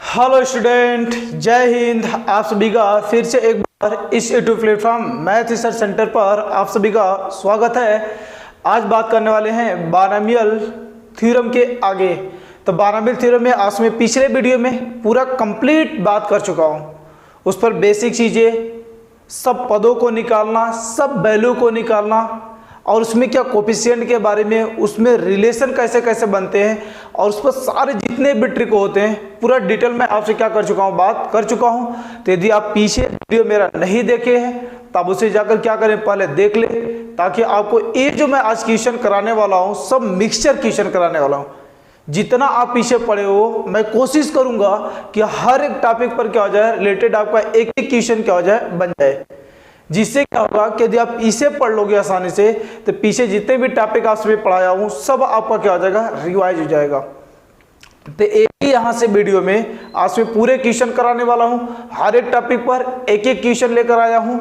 Hello student, जय हिंद। आप सभी का फिर से एक बार इस YouTube platform math research centre पर आप सभी का स्वागत है। आज बात करने वाले हैं बायनॉमियल थ्योरम के आगे। तो बायनॉमियल थ्योरम में आज मैं पिछले वीडियो में पूरा कंप्लीट बात कर चुका हूँ। उस पर बेसिक चीज़ें, सब पदों को निकालना, सब वैल्यू को निकालना और उसमें क्या कोफिशिएंट के बारे में, उसमें रिलेशन कैसे कैसे बनते हैं और उस पर सारे जितने भी ट्रिक होते हैं पूरा डिटेल में आपसे क्या कर चुका हूँ, बात कर चुका हूँ। तो यदि आप पीछे वीडियो मेरा नहीं देखे हैं तब उसे जाकर क्या करें, पहले देख ले, ताकि आपको ये जो मैं आज क्वेश्चन कराने वाला हूँ सब मिक्सचर क्वेश्चन कराने वाला हूँ। जितना आप पीछे पड़े हो मैं कोशिश करूंगा कि हर एक टॉपिक पर क्या हो जाए, रिलेटेड आपका एक एक क्वेश्चन क्या हो जाए, बन जाए। जिससे क्या होगा कि यदि आप इसे पढ़ लोगे आसानी से तो पीछे जितने भी टॉपिक आपसे पढ़ाया हूँ सब आपका क्या हो जाएगा, रिवाइज हो जाएगा। तो एक ही यहाँ से वीडियो में आज मैं पूरे क्वेश्चन कराने वाला हूँ। हर एक टॉपिक पर एक एक क्वेश्चन लेकर आया हूँ।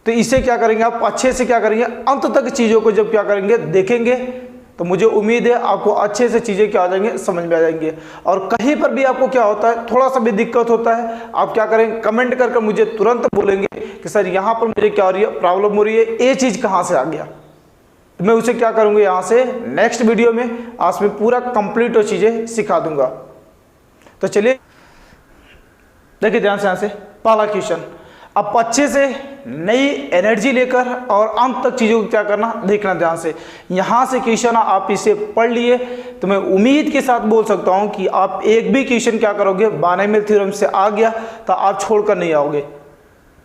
तो इसे क्या करेंगे, आप अच्छे से क्या करेंगे, अंत तक चीज़ों को जब क्या करेंगे, देखेंगे, तो मुझे उम्मीद है आपको अच्छे से चीज़ें क्या आ जाएंगे, समझ में आ जाएंगे। और कहीं पर भी आपको क्या होता है, थोड़ा सा भी दिक्कत होता है, आप क्या करेंगे, कमेंट करके मुझे तुरंत बोलेंगे कि सर यहाँ पर मुझे क्या हो रही है, प्रॉब्लम हो रही है, ये चीज़ कहाँ से आ गया। तो मैं उसे क्या करूँगा, यहाँ से नेक्स्ट वीडियो में आज मैं पूरा कंप्लीट वो चीज़ें सिखा दूंगा। तो चलिए देखिए ध्यान से, यहाँ से पहला क्वेश्चन। अब अच्छे से नई एनर्जी लेकर और अंत तक चीज़ों को क्या करना, देखना ध्यान से। यहाँ से क्वेश्चन आप इसे पढ़ लिए तो मैं उम्मीद के साथ बोल सकता हूँ कि आप एक भी क्वेश्चन क्या करोगे, बायनॉमियल थ्योरम से आ गया तो आप छोड़कर नहीं आओगे,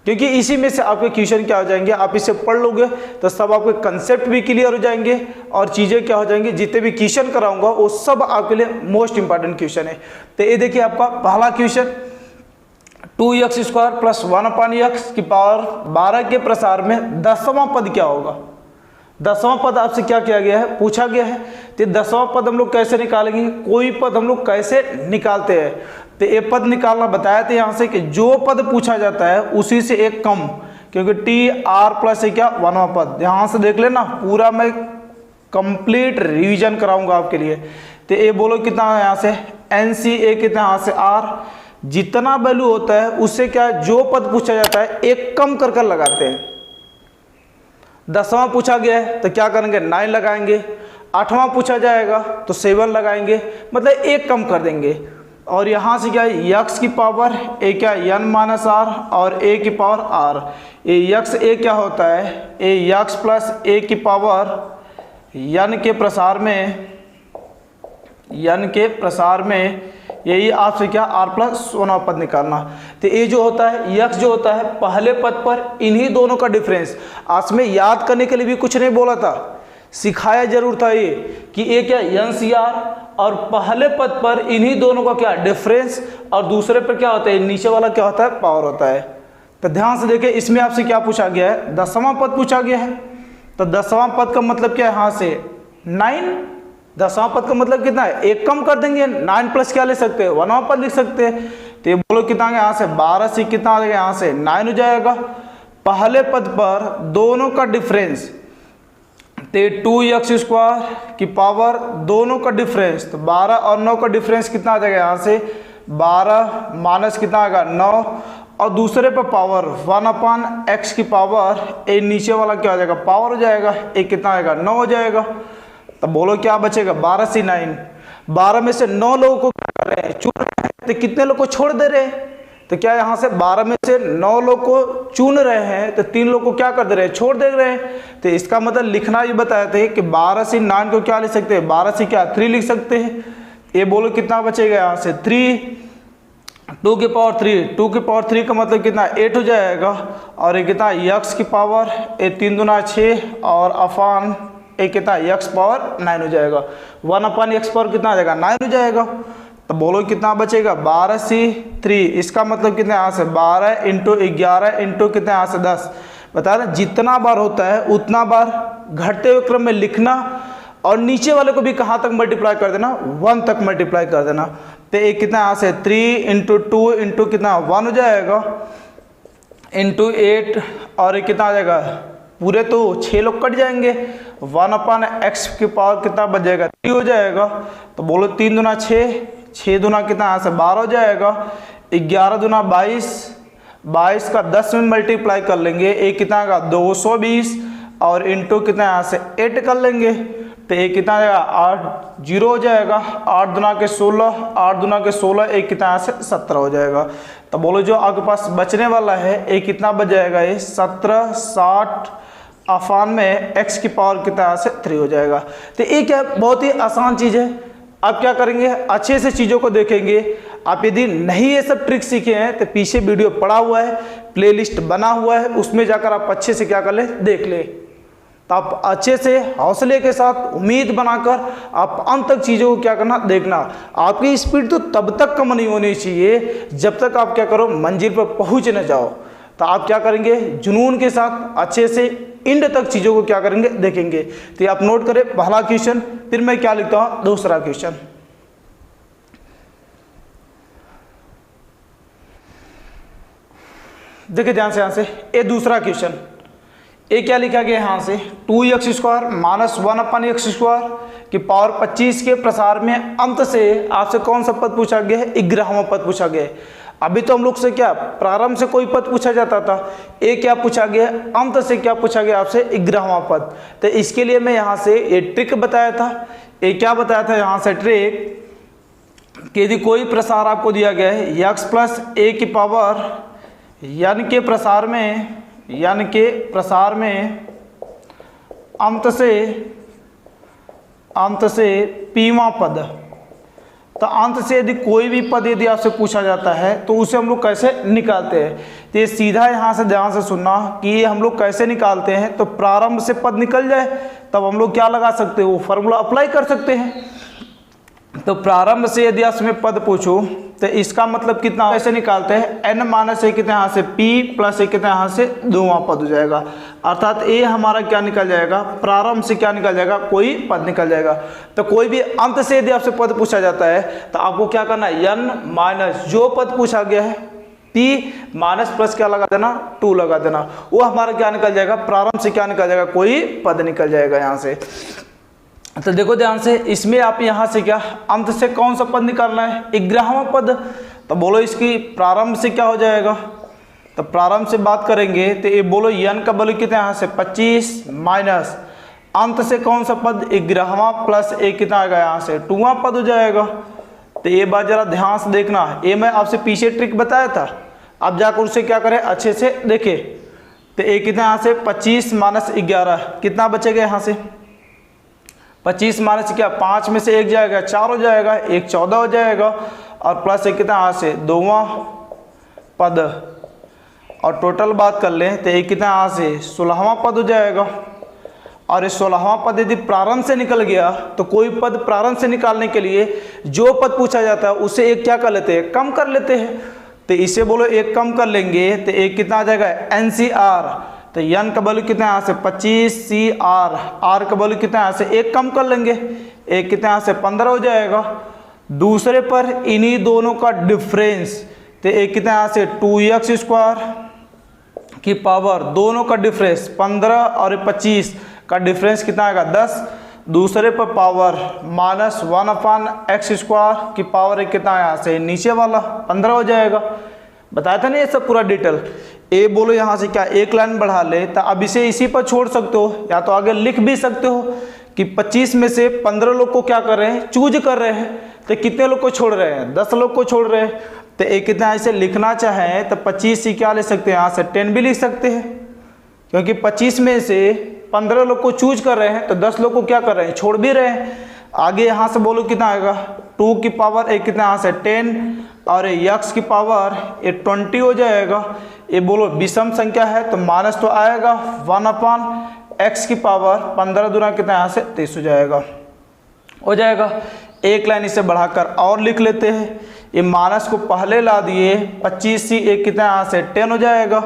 क्योंकि इसी में से आपके क्वेश्चन क्या हो जाएंगे। आप इसे पढ़ लोगे तो सब आपके कंसेप्ट भी क्लियर हो जाएंगे और चीज़ें क्या हो जाएंगी, जितने भी क्वेश्चन कराऊंगा वो सब आपके लिए मोस्ट इंपॉर्टेंट क्वेश्चन है। तो ये देखिए आपका पहला क्वेश्चन, 2x² प्लस 1/x की पावर 12 के प्रसार में 10वां पद क्या होगा। 10वां पद आपसे क्या किया गया है, पूछा गया है। तो 10वां पद हम लोग कैसे निकालेंगे, कोई पद हम लोग कैसे निकालते हैं। तो ये पद निकालना बताया था यहाँ से कि जो पद पूछा जाता है उसी से एक कम, क्योंकि TR प्लस क्या 1वां पद। यहाँ से देख लेना, पूरा मैं कंप्लीट रिवीजन कराऊंगा आपके लिए। तो ये बोलो कितना है, यहाँ से NCA कितना, यहाँ से R, जितना वैल्यू होता है उससे क्या, जो पद पूछा जाता है एक कम कर कर लगाते हैं। 10वां पूछा गया है तो क्या करेंगे, 9 लगाएंगे। 8वां पूछा जाएगा तो 7 लगाएंगे, मतलब एक कम कर देंगे। और यहाँ से क्या है, x की पावर a क्या, n-r और a की पावर r। ये x a क्या होता है, a x प्लस a की पावर n के प्रसार में यही आपसे क्या, r प्लस 1वां पद निकालना। तो ये जो होता है, x जो होता है पहले पद पर इन्हीं दोनों का डिफरेंस। आज में याद करने के लिए भी कुछ नहीं बोला था, सिखाया जरूर था ये कि ये क्या NCR और पहले पद पर इन्हीं दोनों का क्या डिफरेंस और दूसरे पर क्या होता है, नीचे वाला क्या होता है, पावर होता है। तो ध्यान से देखिए, इसमें आपसे क्या पूछा गया है, 10वां पद पूछा गया है। तो 10वां पद का मतलब क्या है, यहाँ से 9। 10वां पद का मतलब कितना है, एक कम कर देंगे, 9 प्लस क्या ले सकते हैं, 1वां पद लिख सकते हैं। तो ये बोलो कितना, यहाँ से 12 से कितना आ जाएगा, यहाँ से 9 हो जाएगा। पहले पद पर दोनों का डिफरेंस, तो 2x² की पावर दोनों का डिफरेंस, तो 12 और 9 का डिफरेंस कितना आ जाएगा, यहाँ से 12 माइनस कितना आएगा, 9, और दूसरे पर पावर 1/x की पावर, ए नीचे वाला क्या हो जाएगा, पावर हो जाएगा, एक कितना आएगा, 9 हो जाएगा। तो बोलो क्या बचेगा, 12 से 9। 12 में से 9 लोगों को क्या कर रहे हैं, चुन रहे हैं, तो कितने लोग को छोड़ दे रहे हैं। तो क्या यहाँ से 12 में से 9 लोग को चुन रहे हैं तो 3 लोग को क्या कर दे रहे हैं, छोड़ दे रहे हैं। तो इसका मतलब लिखना ये बताए थे कि 12 से 9 को क्या लिख सकते हैं, 12 से क्या 3 लिख सकते हैं। ये बोलो कितना बचेगा, यहाँ से 3, 2 की पावर 3, 2 की पावर 3 का मतलब कितना 8 हो जाएगा। और ये कितना x की पावर, ये 3 दूना 6 और अपान एक कितना x पावर 9 हो जाएगा। 1/x पावर कितना आ जाएगा, 9 हो जाएगा। तो बोलो कितना बचेगा, 12 से 3, इसका मतलब कितना, यहाँ से 12 इंटू 11 इंटू कितना, यहाँ से 10। बता रहे जितना बार होता है उतना बार घटते हुए क्रम में लिखना और नीचे वाले को भी कहाँ तक मल्टीप्लाई कर देना, 1 तक मल्टीप्लाई कर देना। तो एक कितना, यहाँ से 3 इंटू 2 इंटू कितना 1 हो जाएगा, इंटू 8 और एक कितना आ जाएगा, पूरे तो 6 लोग कट जाएंगे, 1/x की पावर कितना बच जाएगा, 3 हो जाएगा। तो बोलो 3 दूना 6, 6 दूना कितना यहाँ से 12 हो जाएगा, 11 दूना 22, 22 का 10 में मल्टीप्लाई कर लेंगे, एक कितना आएगा 220 और इंटू कितना यहाँ से 8 कर लेंगे, तो एक कितना आएगा 8 0 हो जाएगा, 8 दूना के 16, 8 दूना के 16, एक कितना यहाँ से 17 हो जाएगा। तो बोलो जो आपके पास बचने वाला है एक कितना बच जाएगा, ये 17 60 अफान में x की पावर कितना यहाँ से 3 हो जाएगा। तो ये क्या बहुत ही आसान चीज़ है। आप क्या करेंगे, अच्छे से चीज़ों को देखेंगे। आप यदि नहीं ये सब ट्रिक सीखे हैं तो पीछे वीडियो पड़ा हुआ है, प्लेलिस्ट बना हुआ है, उसमें जाकर आप अच्छे से क्या कर ले, देख ले। तो आप अच्छे से हौसले के साथ उम्मीद बनाकर आप अंत तक चीज़ों को क्या करना, देखना। आपकी स्पीड तो तब तक कम नहीं होनी चाहिए जब तक आप क्या करो, मंजिल पर पहुंच न जाओ। तो आप क्या करेंगे, जुनून के साथ अच्छे से इंड तक चीज़ों को क्या करेंगे, देखेंगे। तो आप नोट करें पहला क्वेश्चन, फिर मैं क्या लिखता हूं दूसरा क्वेश्चन। देखिए ध्यान से, यहां से ये दूसरा क्वेश्चन, ये क्या लिखा गया यहाँ से, 2x² माइनस 1/x² की पावर 25 के प्रसार में अंत से आपसे कौन सा पद पूछा गया है, 11वां पद पूछा गया है। अभी तो हम लोग से क्या प्रारंभ से कोई पद पूछा जाता था, ये क्या पूछा गया, अंत से क्या पूछा गया आपसे, 11वां पद। तो इसके लिए मैं यहाँ से ये ट्रिक बताया था। ये क्या बताया था यहाँ से ट्रिक, कि यदि कोई प्रसार आपको दिया गया है x प्लस a की पावर n के प्रसार में अंत से pवां पद, तो अंत से यदि कोई भी पद यदि आपसे पूछा जाता है तो उसे हम लोग कैसे निकालते हैं। तो ये सीधा यहाँ से ध्यान से सुनना कि ये हम लोग कैसे निकालते हैं। तो प्रारंभ से पद निकल जाए तब हम लोग क्या लगा सकते हैं, वो फॉर्मूला अप्लाई कर सकते हैं। तो प्रारंभ से यदि आपसे पद पूछो तो इसका मतलब कितना कैसे निकालते हैं, n माइनस 1 कितना यहाँ से p प्लस 1 कितना यहाँ से 2वां पद हो जाएगा। अर्थात ये हमारा क्या निकल जाएगा, प्रारंभ से क्या निकल जाएगा, कोई पद निकल जाएगा। तो कोई भी अंत से यदि आपसे पद पूछा जाता है तो आपको क्या करना है, n माइनस जो पद पूछा गया है p माइनस प्लस क्या लगा देना, 2 लगा देना, वो हमारा क्या निकल जाएगा, प्रारंभ से क्या निकल जाएगा, कोई पद निकल जाएगा यहाँ से। तो देखो ध्यान से, इसमें आप यहाँ से क्या अंत से कौन सा पद निकालना है, 11वां पद। तो बोलो इसकी प्रारंभ से क्या हो जाएगा, तो प्रारंभ से बात करेंगे तो ये बोलो n का वैल्यू कितना यहाँ से 25 माइनस अंत से कौन सा पद, 11वां प्लस 1 कितना आएगा यहाँ से 2वां पद हो जाएगा। तो ये बात जरा ध्यान से देखना, ये मैं आपसे पीछे ट्रिक बताया था, आप जाकर उसे क्या करें अच्छे से देखें। तो ये कितना यहाँ से 25 माइनस 11 कितना बचेगा यहाँ से, 25 माइनस क्या 5 में से 1 जाएगा 4 हो जाएगा, 1 14 हो जाएगा और प्लस 1 कितना यहाँ से 2वां पद, और टोटल बात कर लें तो 1 कितना यहाँ से 16वां पद हो जाएगा। और इस 16वां पद यदि प्रारंभ से निकल गया तो कोई पद प्रारंभ से निकालने के लिए जो पद पूछा जाता है उसे एक क्या कर लेते हैं, कम कर लेते हैं। तो इसे बोलो एक कम कर लेंगे तो एक कितना आ जाएगा NCR, तो n का वैल्यू कितना यहाँ से 25 CR, R का वैल्यू कितना यहाँ से 1 कम कर लेंगे, एक कितना यहाँ से 15 हो जाएगा। दूसरे पर इन्हीं दोनों का डिफरेंस, तो एक कितना यहाँ से 2x² की पावर, दोनों का डिफरेंस 15 और 25 का डिफरेंस कितना आएगा 10। दूसरे पर पावर माइनस 1/x² की पावर एक कितना यहाँ से नीचे वाला 15 हो जाएगा। बताया था ना ये सब पूरा डिटेल। ए बोलो यहाँ से क्या एक लाइन बढ़ा ले, तो अब इसे इसी पर छोड़ सकते हो या तो आगे लिख भी सकते हो कि 25 में से 15 लोग को क्या कर रहे हैं, चूज कर रहे हैं। तो कितने लोग को छोड़ रहे हैं, 10 लोग को छोड़ रहे हैं। तो एक कितना ऐसे लिखना चाहें तो 25 से क्या ले सकते हैं, यहाँ से 10 भी लिख सकते हैं, क्योंकि 25 में से 15 लोग को चूज कर रहे हैं तो 10 लोग को क्या कर रहे हैं, छोड़ भी रहे हैं। आगे यहाँ से बोलो कितना आएगा 2 की पावर एक कितना यहाँ से 10 और x की पावर ये 20 हो जाएगा। ये बोलो विषम संख्या है तो माइनस तो आएगा 1/x की पावर 15 दूना कितना यहाँ से 30 हो जाएगा। एक लाइन इसे बढ़ाकर और लिख लेते हैं, ये माइनस को पहले ला दिए 25 सी एक कितना यहाँ से 10 हो जाएगा।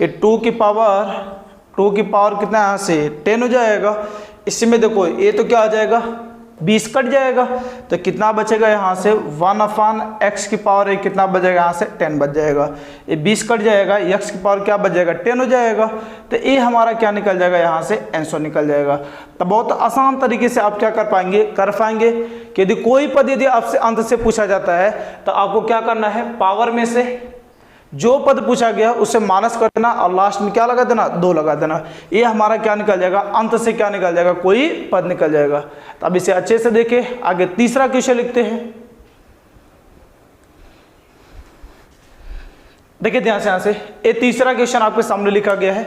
ये 2 की पावर कितना यहाँ से 10 हो जाएगा। इसमें देखो ये तो क्या आ जाएगा 20 कट जाएगा तो कितना बचेगा यहाँ से 1/x की पावर कितना बचेगा यहाँ से 10 बच जाएगा। ये 20 कट जाएगा, x की पावर क्या बच जाएगा 10 हो जाएगा। तो ये हमारा क्या निकल जाएगा यहाँ से आंसर निकल जाएगा। तो बहुत आसान तरीके से आप क्या कर पाएंगे कि यदि कोई पद यदि आपसे अंत से पूछा जाता है तो आपको क्या करना है, पावर में से जो पद पूछा गया उससे माइनस कर देना और लास्ट में क्या लगा देना 2 लगा देना। ये हमारा क्या निकल जाएगा, अंत से क्या निकल जाएगा, कोई पद निकल जाएगा। तो अब इसे अच्छे से देखें। आगे तीसरा क्वेश्चन लिखते हैं। देखिए ध्यान से, यहाँ से ये तीसरा क्वेश्चन आपके सामने लिखा गया है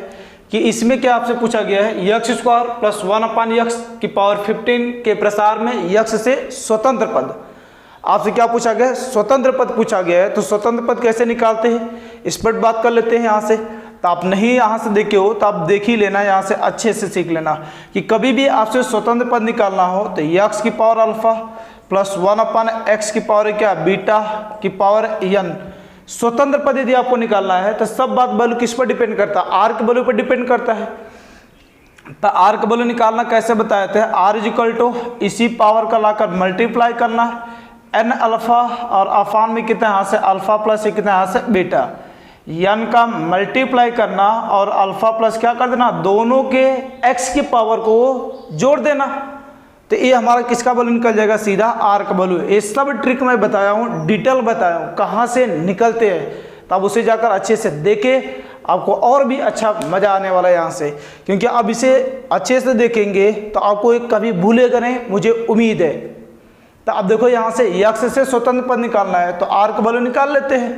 कि इसमें क्या आपसे पूछा गया है, x² + 1/x की पावर 15 के प्रसार में x से स्वतंत्र पद। आपसे क्या पूछा गया है, स्वतंत्र पद पूछा गया है। तो स्वतंत्र पद कैसे निकालते हैं इस पर बात कर लेते हैं यहाँ से। तो आप नहीं यहाँ से देखे हो तो आप देख ही लेना, यहाँ से अच्छे से सीख लेना कि कभी भी आपसे स्वतंत्र पद निकालना हो तो x की पावर अल्फा + 1/x की पावर क्या, बीटा की पावर n। स्वतंत्र पद यदि आपको निकालना है तो सब बात वैल्यू किस पर डिपेंड करता है, r के वैल्यू पर डिपेंड करता है। तो r का वैल्यू निकालना कैसे बताए थे, r = इसी पावर का लाकर मल्टीप्लाई करना n अल्फा और अफान में कितना यहाँ से अल्फा प्लस कितना यहाँ से बीटा, n का मल्टीप्लाई करना और अल्फा प्लस क्या कर देना, दोनों के x की पावर को जोड़ देना। तो ये हमारा किसका वैल्यू निकल जाएगा, सीधा r का वैल्यू। ये सब ट्रिक मैं बताया हूँ, डिटेल बताया हूँ कहाँ से निकलते हैं। तो अब उसे जाकर अच्छे से देखें, आपको और भी अच्छा मज़ा आने वाला है यहाँ से, क्योंकि अब इसे अच्छे से देखेंगे तो आपको कभी भूलेगा नहीं, मुझे उम्मीद है। तो अब देखो यहाँ से x से स्वतंत्र पद निकालना है तो r का वैल्यू निकाल लेते हैं।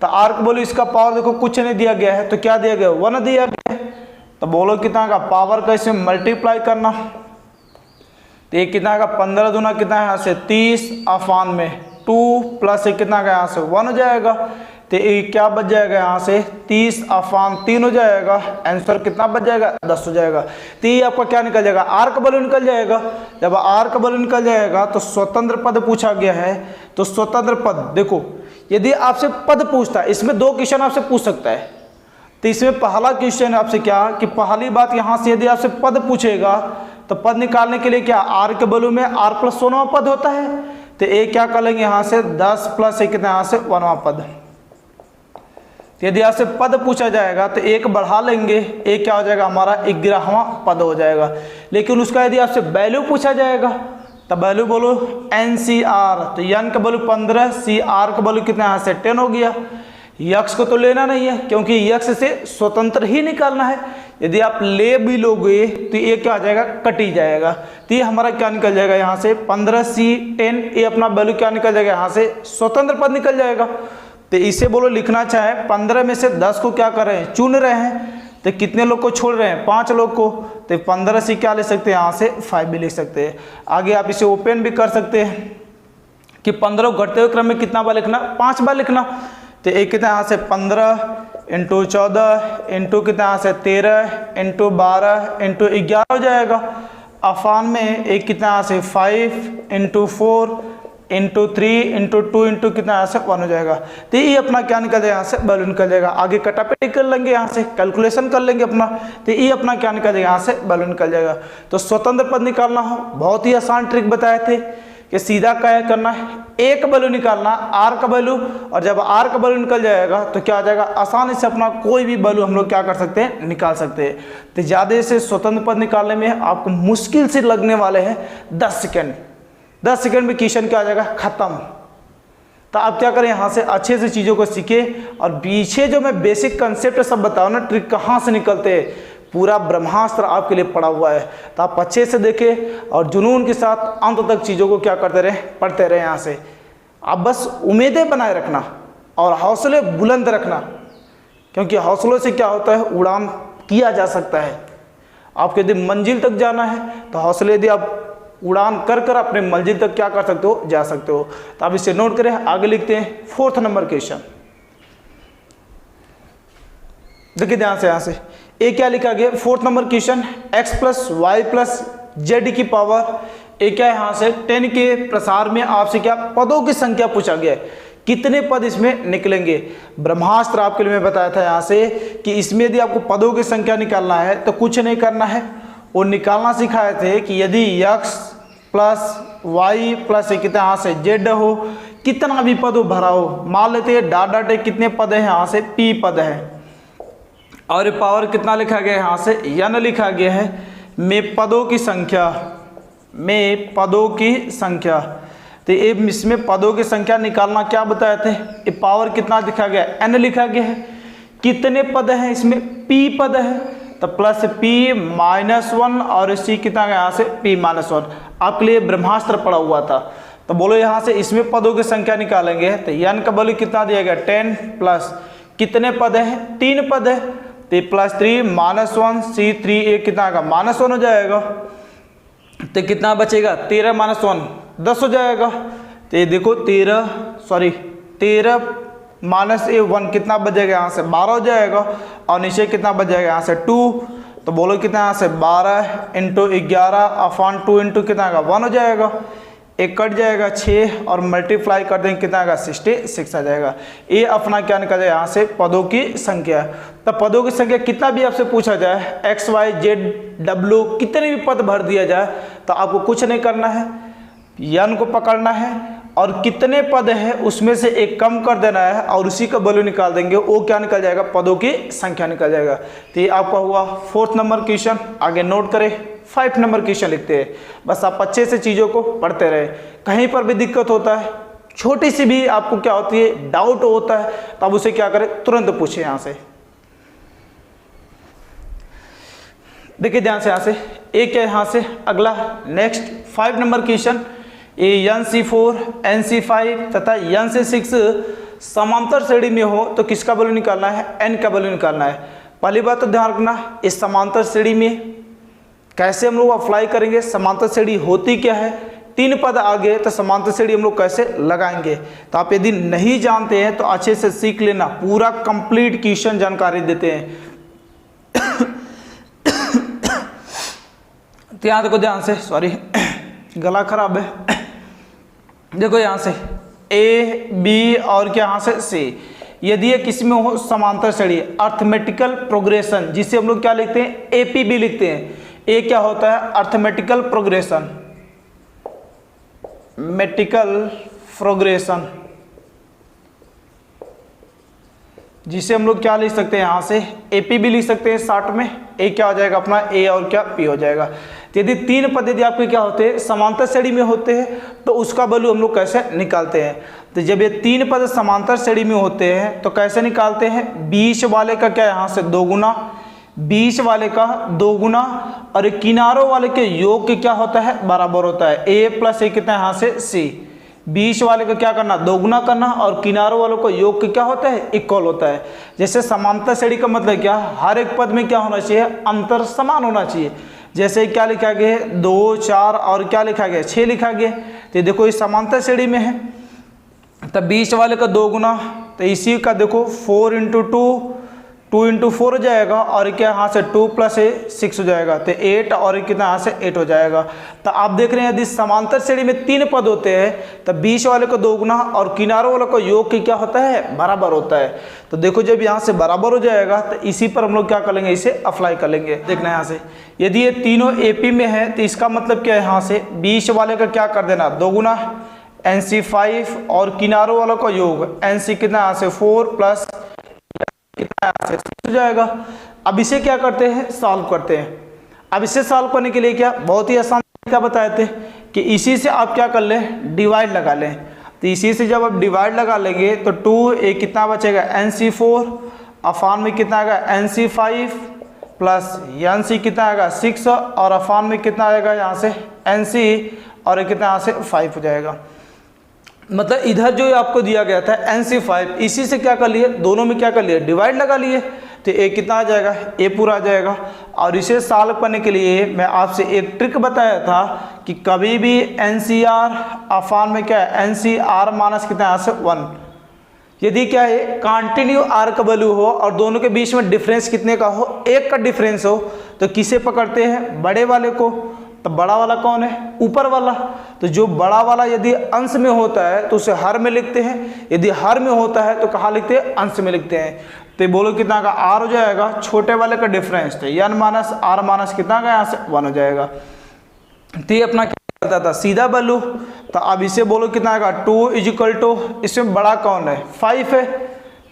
तो r का वैल्यू इसका पावर देखो कुछ नहीं दिया गया है तो क्या दिया गया, 1 दिया गया है। तो बोलो कितना का पावर का इसमें मल्टीप्लाई करना, तो ये कितना का 15 दूना कितना है यहाँ से 30/में 2 प्लस कितना का यहाँ से 1 हो जाएगा। तो ये क्या बच जाएगा यहाँ से 30/3 हो जाएगा। आंसर कितना बच जाएगा 10 हो जाएगा। तो ये आपका क्या निकल जाएगा, r का वैल्यू निकल जाएगा। जब r का वैल्यू निकल जाएगा तो स्वतंत्र पद पूछा गया है। तो स्वतंत्र पद देखो, यदि आपसे पद पूछता है, इसमें 2 क्वेश्चन आपसे पूछ सकता है। तो इसमें पहला क्वेश्चन आपसे क्या कि पहली बात यहाँ से यदि आपसे पद पूछेगा तो पद निकालने के लिए क्या, r के वैल्यू में r + 1वां पद होता है। तो ये क्या कर लेंगे यहाँ से 10 प्लस कितना यहाँ से 1वां पद। यदि आपसे पद पूछा जाएगा तो एक बढ़ा लेंगे, एक क्या हो जाएगा हमारा 11वां पद हो जाएगा। लेकिन उसका यदि आपसे वैल्यू पूछा जाएगा तो वैल्यू बोलो NCR, तो n का वैल्यू 15, CR का वैल्यू कितना यहाँ से 10 हो गया। x को तो लेना नहीं है क्योंकि x से स्वतंत्र ही निकालना है। यदि आप ले भी लोगे तो ये क्या हो जाएगा, कट ही जाएगा। तो ये हमारा क्या निकल जाएगा यहाँ से 15C10, ये अपना वैल्यू क्या निकल जाएगा यहाँ से स्वतंत्र पद निकल जाएगा। तो इसे बोलो लिखना चाहे 15 में से 10 को क्या कर रहे हैं, चुन रहे हैं। तो कितने लोग को छोड़ रहे हैं, 5 लोग को। तो 15 से क्या ले सकते हैं यहाँ से 5 भी लिख सकते हैं। आगे आप इसे ओपन भी कर सकते हैं कि 15 घटते हुए क्रम में कितना बार लिखना, 5 बार लिखना। तो एक कितना यहाँ से 15 × 14 इंटू कितना यहाँ से 13 इंटू 12 इंटू 11 हो जाएगा। अफान में एक कितना यहाँ से 5 इंटू 4 इंटू 3 इंटू 2 इंटू कितना यहाँ से 1 हो जाएगा। तो ये अपना क्या निकल जाएगा यहाँ से वैल्यू निकल जाएगा। आगे कटापटी कर लेंगे, यहाँ से कैलकुलेशन कर लेंगे अपना। तो ये अपना क्या निकल जाएगा यहाँ से वैल्यू निकल जाएगा। तो स्वतंत्र पद निकालना हो, बहुत ही आसान ट्रिक बताए थे कि सीधा क्या करना है, एक वैल्यू निकालना r का वैल्यू, और जब r का वैल्यू निकल जाएगा तो क्या आ जाएगा, आसानी से अपना कोई भी वैल्यू हम लोग क्या कर सकते हैं, निकाल सकते हैं। तो ज़्यादा से स्वतंत्र पद निकालने में आपको मुश्किल से लगने वाले हैं 10 सेकेंड। 10 सेकेंड में क्वेश्चन क्या आ जाएगा, खत्म। तो आप क्या करें, यहाँ से अच्छे से चीज़ों को सीखें और पीछे जो मैं बेसिक कंसेप्ट सब बताऊँ ना, ट्रिक कहाँ से निकलते हैं, पूरा ब्रह्मास्त्र आपके लिए पड़ा हुआ है। तो आप अच्छे से देखें और जुनून के साथ अंत तक चीज़ों को क्या करते रहें, पढ़ते रहें। यहाँ से आप बस उम्मीदें बनाए रखना और हौसले बुलंद रखना, क्योंकि हौसलों से क्या होता है, उड़ान किया जा सकता है। आपको यदि मंजिल तक जाना है तो हौसले यदि आप उड़ान कर कर अपने मंजिल तक क्या कर सकते हो, जा सकते हो। तो आप इसे नोट करें। आगे लिखते हैं 4th नंबर क्वेश्चन। देखिए ध्यान से, यहाँ से ये क्या लिखा गया, 4th number question, x + y + z की पावर ये क्या है, यहाँ से 10 के प्रसार में आपसे क्या पदों की संख्या पूछा गया है, कितने पद इसमें निकलेंगे। ब्रह्मास्त्र आपके लिए मैं बताया था यहाँ से कि इसमें यदि आपको पदों की संख्या निकालना है तो कुछ नहीं करना है, वो निकालना सिखाए थे कि यदि x प्लस वाई प्लस कितना यहाँ से जेड हो, कितना भी पद हो भरा हो, मान लेते हैं डॉट डॉट कितने पद है यहाँ से पी पद है, और ये पावर कितना लिखा गया है यहाँ से यन लिखा गया है, में पदों की संख्या, में पदों की संख्या। तो ये इसमें पदों की संख्या निकालना क्या बताए थे, ये पावर कितना लिखा गया है एन लिखा गया है, कितने पद हैं इसमें पी पद है, तो प्लस पी माइनस वन और सी कितना गया यहाँ से पी माइनस वन। आपके लिए ब्रह्मास्त्र पड़ा हुआ था, तो बोलो यहाँ से इसमें पदों की संख्या निकालेंगे तो एन का वैल्यू कितना दिया गया 10 प्लस कितने पद हैं 3 पद है, तो प्लस 3 माइनस वन सी 3 ये कितना का माइनस वन हो जाएगा, तो कितना बचेगा 13 माइनस वन 10 हो जाएगा। तो ये देखो 13 माइनस ए 1 कितना बचेगा यहाँ से 12 हो जाएगा, और नीचे कितना बच जाएगा यहाँ से 2, तो बोलो कितना यहाँ से 12 इंटू 11 अपॉन 2 इंटू कितना का 1 हो जाएगा, एक कट जाएगा 6 और मल्टीप्लाई कर देंगे कितना का 66 आ जाएगा। ये अपना क्या निकल जाएगा यहाँ से पदों की संख्या। तो पदों की संख्या कितना भी आपसे पूछा जाए एक्स वाई जेड डब्ल्यू कितने भी पद भर दिया जाए तो आपको कुछ नहीं करना है, यन को पकड़ना है और कितने पद है उसमें से एक कम कर देना है और उसी का वैल्यू निकाल देंगे, वो क्या निकल जाएगा पदों की संख्या निकल जाएगा। तो ये आपका हुआ 4th नंबर क्वेश्चन। आगे नोट करें 5 नंबर क्वेश्चन लिखते हैं, बस आप अच्छे से चीज़ों को पढ़ते रहे, कहीं पर भी दिक्कत होता है छोटी सी भी आपको क्या होती है डाउट होता है तो आप उसे क्या करें तुरंत पूछे। यहाँ से देखिए ध्यान से, यहाँ से एक है, यहाँ से अगला नेक्स्ट 5 नंबर क्वेश्चन, ये NC4 NC5 तथा NC6 समांतर श्रेणी में हो तो किसका वैल्यू निकालना है n का वैल्यू निकालना है। पहली बात तो ध्यान रखना इस समांतर श्रेणी में कैसे हम लोग अप्लाई करेंगे, समांतर श्रेणी होती क्या है, 3 पद आगे तो समांतर श्रेणी हम लोग कैसे लगाएंगे। तो आप यदि नहीं जानते हैं तो अच्छे से सीख लेना, पूरा कंप्लीट क्वेश्चन जानकारी देते हैं। तो यहाँ देखो ध्यान से, सॉरी गला खराब है। देखो यहाँ से ए बी और क्या यहाँ से सी, यदि ये किसी में हो समांतर श्रेणी अर्थमेटिकल प्रोग्रेशन जिसे हम लोग क्या लिखते हैं एपीबी लिखते हैं। ए क्या होता है अर्थमेटिकल प्रोग्रेशन, मेटिकल प्रोग्रेशन जिसे हम लोग क्या लिख सकते हैं यहाँ से एपीबी लिख सकते हैं शॉर्ट में। ए क्या हो जाएगा अपना ए और क्या पी हो जाएगा। तो यदि 3 पद यदि आपके क्या होते हैं समांतर श्रेणी में होते हैं तो उसका वैल्यू हम लोग कैसे निकालते हैं। तो जब ये 3 पद समांतर श्रेणी में होते हैं तो कैसे निकालते हैं, 20 वाले का क्या यहाँ से 2 गुना, 20 वाले का 2 गुना और किनारों वाले के योग के क्या होता है बराबर होता है। ए प्लस ए कितना है यहाँ से सी, 20 वाले का क्या करना 2 गुना करना और किनारों वालों को योग के क्या होता है इक्वल होता है। जैसे समांतर श्रेणी का मतलब क्या, हर एक पद में क्या होना चाहिए अंतर समान होना चाहिए। जैसे क्या लिखा गया है 2 4 और क्या लिखा गया 6 लिखा गया। तो देखो इस समांतर श्रेणी में है तब 20 वाले का 2 गुना, तो इसी का देखो 4 इंटू 2 इंटू 4 हो जाएगा और क्या यहाँ से 2 प्लस 6 हो जाएगा, तो 8 और कितना यहाँ से 8 हो जाएगा। तो आप देख रहे हैं यदि समांतर श्रेणी में 3 पद होते हैं तो 20 वाले को 2 गुना और किनारों वाले को योग के क्या होता है बराबर होता है। तो देखो जब यहाँ से बराबर हो जाएगा तो इसी पर हम लोग क्या कर लेंगे इसे अप्लाई कर लेंगे। देखना यहाँ से यदि ये तीनों एपी में है तो इसका मतलब क्या है, यहाँ से 20 वाले का क्या कर देना 2 गुना NC5 और किनारों वालों का योग NC कितना यहाँ से 4 प्लस कितना यहाँ से 6 हो जाएगा। अब इसे क्या करते हैं सॉल्व करते हैं। अब इसे सॉल्व करने के लिए क्या बहुत ही आसान तरीका बताए थे कि इसी से आप क्या कर लें डिवाइड लगा लें। तो इसी से जब आप डिवाइड लगा लेंगे तो 2 ए कितना बचेगा NC4 अफान में कितना आएगा NC5 प्लस NC कितना आएगा 6 और अफान में कितना आएगा यहाँ से NC और कितना यहाँ से 5 हो जाएगा। मतलब इधर जो आपको दिया गया था NC5 इसी से क्या कर लिए दोनों में क्या कर लिए डिवाइड लगा लिए, तो ए कितना आ जाएगा ए पूरा आ जाएगा। और इसे सॉल्व करने के लिए मैं आपसे एक ट्रिक बताया था कि कभी भी NCR अफान में क्या है NCR माइनस कितना यहाँ से 1, यदि क्या है कंटिन्यू आर का वैल्यू हो और दोनों के बीच में डिफरेंस कितने का हो 1 का डिफरेंस हो तो किसे पकड़ते हैं बड़े वाले को। तो बड़ा वाला कौन है ऊपर वाला, तो जो बड़ा वाला यदि अंश में होता है तो उसे हर में लिखते हैं, यदि हर में होता है तो कहाँ लिखते हैं अंश में लिखते हैं। तो बोलो कितना का आर हो जाएगा छोटे वाले का डिफरेंस तो n माइनस आर माइनस कितना का यहाँ से 1 हो जाएगा। तो ये अपना करता था सीधा वैल्यू, तो अब इसे बोलो कितना आएगा 2 इज इक्वल टू, इसमें बड़ा कौन है 5 है,